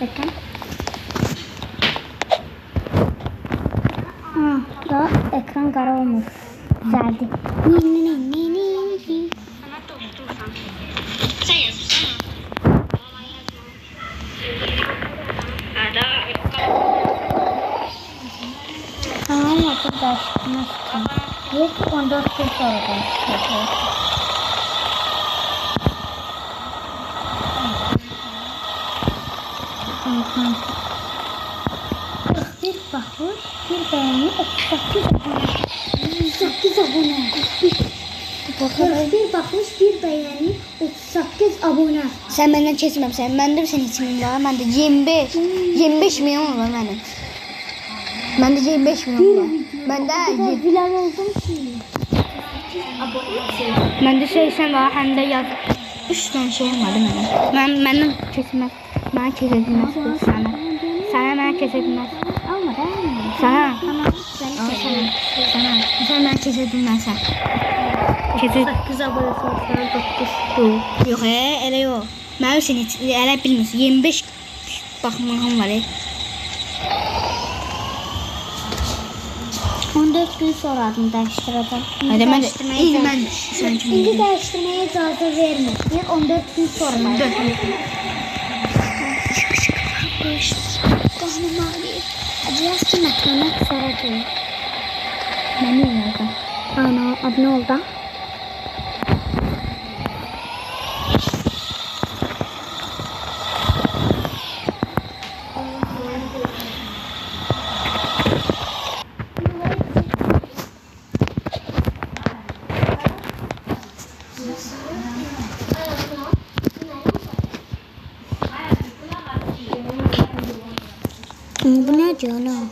Bakın. Da ekran kara olmuş. Güzeldi. Sen yazsana. Tamam artık değiştirmek için. 14 gün sonra değiştireceğiz. Bir bakış, bir beğeni, 38 abone. 38 abone. Bir bakış, bir beğeni, 38 abone. Sen benden kesməmsən. Məndə bir senin ismin var. Məndə 25 milyon var mənim. Məndə 25 milyon var. Məndə Güzel oldum ki. Məndə 80 var. Həm də yaz 3 dənə şeyim var mənim. Məndən keçməz. Mənə kəsə bilməz sənə. Sənə mənə kəsə bilməz. Ama ben Sənə. tamam. Sənə. Sən mənə kəsə bilməzsən. Kəsə 8 abone sonra 9. yox, elə yox. Mənim seni elə bilmirsən. 25 baxmağım var. 14 gün sonra adını değiştireceğim. Hadi mən mən sən kimi. Şimdi değiştirmeye icazə vermir. 14 gün sonra. 14 gün. Qohumum ağrıyır. Acıyaz ki məhkəmət saracaq. Mənim yazdım. Ana, adı ne oldu? Bu ne diyor lan?